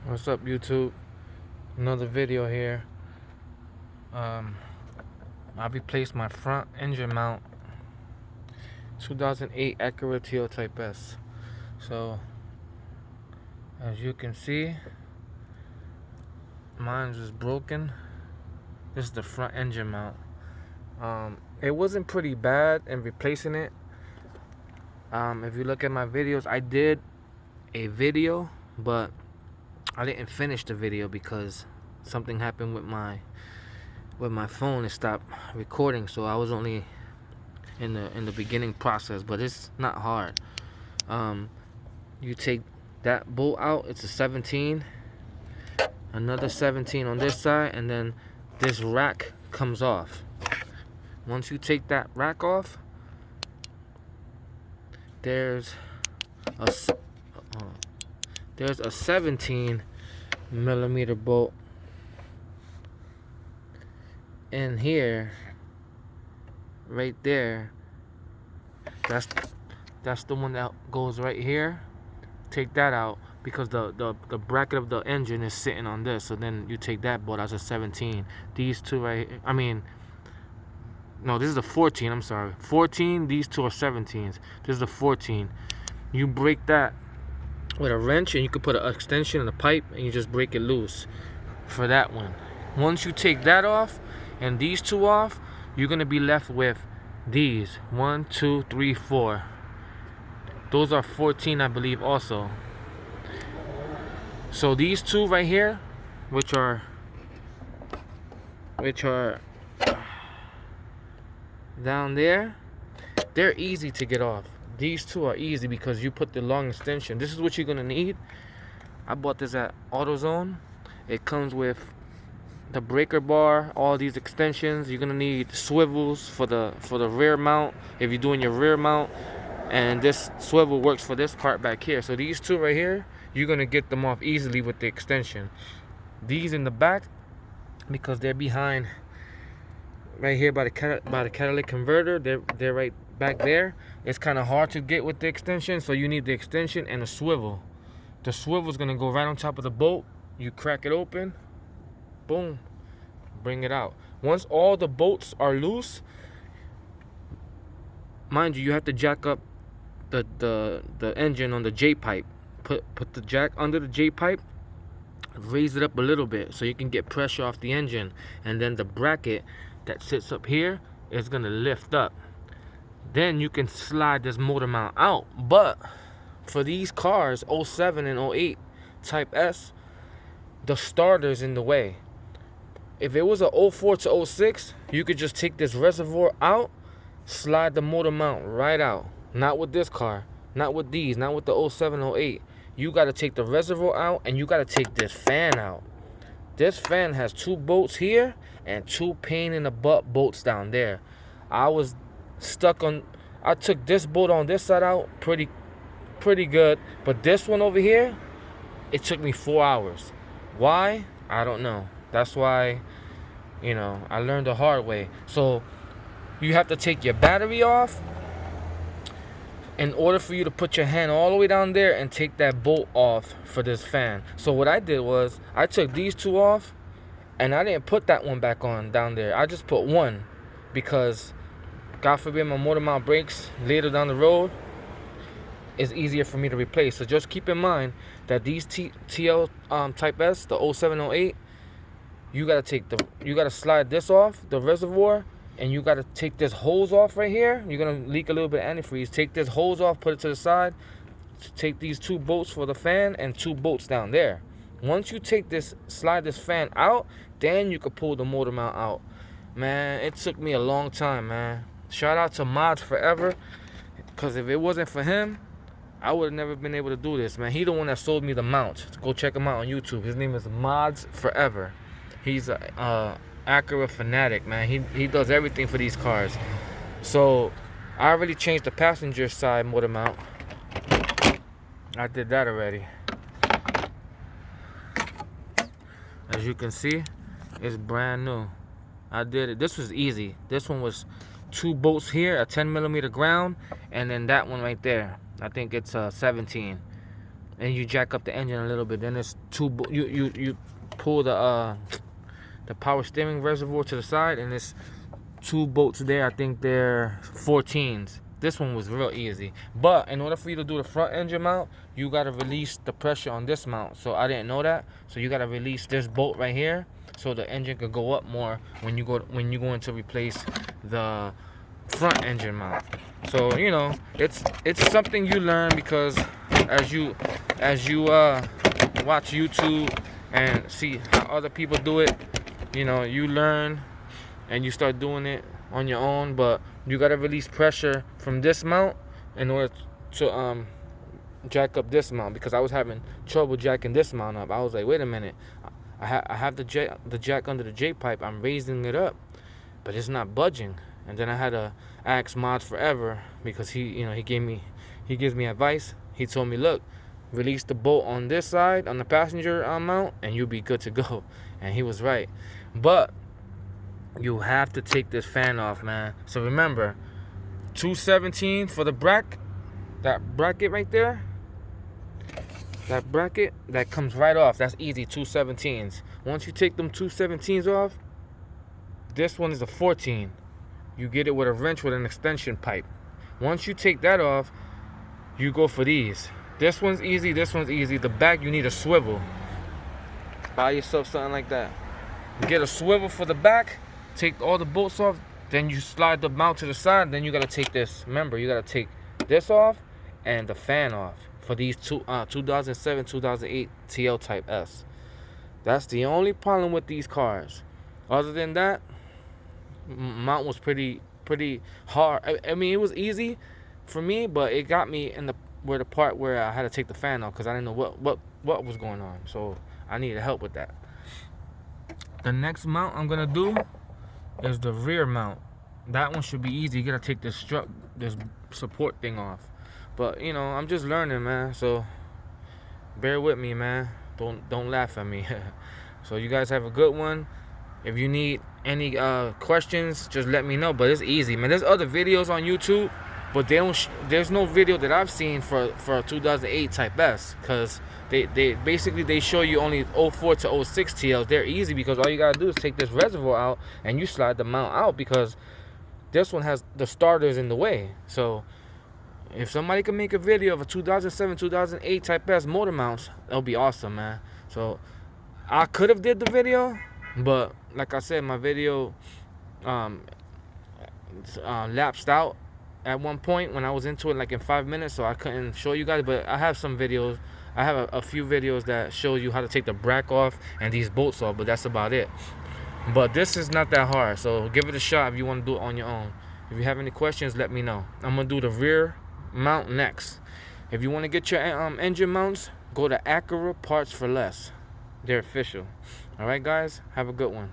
What's up, YouTube? Another video here. I replaced my front engine mount, 2008 Acura TL Type S. So, as you can see, mine's is broken. This is the front engine mount. It wasn't pretty bad in replacing it. If you look at my videos, I did a video, but I didn't finish the video because something happened with my phone. It stopped recording, so I was only in the beginning process. But it's not hard. You take that bolt out. It's a 17, another 17 on this side, and then this rack comes off. Once you take that rack off, there's a 17 millimeter bolt in here, right there. That's the one that goes right here. Take that out because the bracket of the engine is sitting on this. So then you take that bolt as a 17. These two right here, no, this is a 14. I'm sorry, 14. These two are 17s. This is a 14. You break that with a wrench, and you could put an extension in the pipe, and you just break it loose for that one. Once you take that off and these two off, you're gonna be left with these 1, 2, 3, 4. Those are 14, I believe, also. So these two right here, which are down there, they're easy to get off. These two are easy because you put the long extension. This is what you're gonna need. I bought this at AutoZone. It comes with the breaker bar, all these extensions. You're gonna need swivels for the rear mount if you're doing your rear mount, and this swivel works for this part back here. So these two right here, you're gonna get them off easily with the extension. These in the back, because they're behind right here by the catalytic converter, they're right back there. It's kind of hard to get with the extension, so you need the extension and a swivel. The swivel is gonna go right on top of the bolt. You crack it open, boom, bring it out. Once all the bolts are loose, mind you, you have to jack up the engine on the J pipe. Put the jack under the J pipe, raise it up a little bit so you can get pressure off the engine, and then the bracket that sits up here is gonna lift up. Then you can slide this motor mount out. But for these cars, 07 and 08 Type S, the starter's in the way. If it was a 04 to 06, you could just take this reservoir out, slide the motor mount right out. Not with this car, not with these, not with the 07, 08. You gotta take the reservoir out, and you gotta take this fan out. This fan has 2 bolts here and 2 pain in the butt bolts down there. I was stuck on, I took this bolt on this side out pretty good, but this one over here, it took me 4 hours. Why? I don't know. That's why, I learned the hard way. So you have to take your battery off in order for you to put your hand all the way down there and take that bolt off for this fan. So what I did was I took these 2 off, and I didn't put that one back on down there. I just put one because, God forbid, my motor mount breaks later down the road. It's easier for me to replace. So just keep in mind that these TL Type S, the 07, 08, you gotta slide this off the reservoir, and you gotta take this hose off right here. You're gonna leak a little bit of antifreeze. Take this hose off, put it to the side. Take these 2 bolts for the fan and 2 bolts down there. Once you slide this fan out, then you can pull the motor mount out. Man, it took me a long time, man. Shout out to Mods Forever, because if it wasn't for him, I would have never been able to do this, man. He the one that sold me the mount. Go check him out on YouTube. His name is Mods Forever. He's a Acura fanatic, man. He does everything for these cars. So I already changed the passenger side motor mount. I did that already. As you can see, it's brand new. I did it. This was easy. This one was 2 bolts here, a 10 millimeter ground, and then that one right there. I think it's 17. and you jack up the engine a little bit. Then it's you pull the power steering reservoir to the side, and it's 2 bolts there. I think they're 14s. This one was real easy, but in order for you to do the front engine mount, you got to release the pressure on this mount. So I didn't know that, so you got to release this bolt right here so the engine could go up more when you go in to replace the front engine mount. So you know, it's something you learn, because as you watch YouTube and see how other people do it, you know, you learn and you start doing it on your own. But you got to release pressure from this mount in order to jack up this mount, because I was having trouble jacking this mount up. I was like, wait a minute, I have the jack under the J pipe, I'm raising it up, but it's not budging. And then I had to ask Mods Forever, because he gives me advice. He told me, look, release the bolt on this side on the passenger mount and you'll be good to go. And he was right. But you have to take this fan off, man. So remember, 217 for the bracket, that bracket right there, that bracket that comes right off. That's easy, 217s. Once you take them 217s off, this one is a 14. You get it with a wrench with an extension pipe. Once you take that off, you go for these. This one's easy, this one's easy. The back, you need a swivel. Buy yourself something like that. Get a swivel for the back, take all the bolts off, then you slide the mount to the side, then you gotta take this. Remember, you gotta take this off and the fan off for these 2007, 2008 TL Type S. That's the only problem with these cars. Other than that, mount was pretty hard. I mean, it was easy for me, but it got me in the part where I had to take the fan off, because I didn't know what was going on. So I needed help with that. The next mount I'm gonna do is the rear mount. That one should be easy. You gotta take this support thing off. But you know, I'm just learning, man. So bear with me, man. Don't laugh at me. So you guys have a good one. If you need any questions, just let me know. But it's easy, man. There's other videos on YouTube, but there's no video that I've seen for a 2008 Type S, because they basically show you only 04 to 06 TLs. They're easy because all you gotta do is take this reservoir out and you slide the mount out, because this one has the starters in the way. So if somebody can make a video of a 2007, 2008 Type S motor mounts, that'll be awesome, man. So I could have did the video, but like I said, my video lapsed out at one point when I was into it, like in 5 minutes, so I couldn't show you guys. But I have some videos. I have a few videos that show you how to take the bracket off and these bolts off, but that's about it. But this is not that hard, so give it a shot if you want to do it on your own. If you have any questions, let me know. I'm gonna do the rear mount next. If you want to get your engine mounts, go to Acura Parts for Less. They're official. All right, guys, have a good one.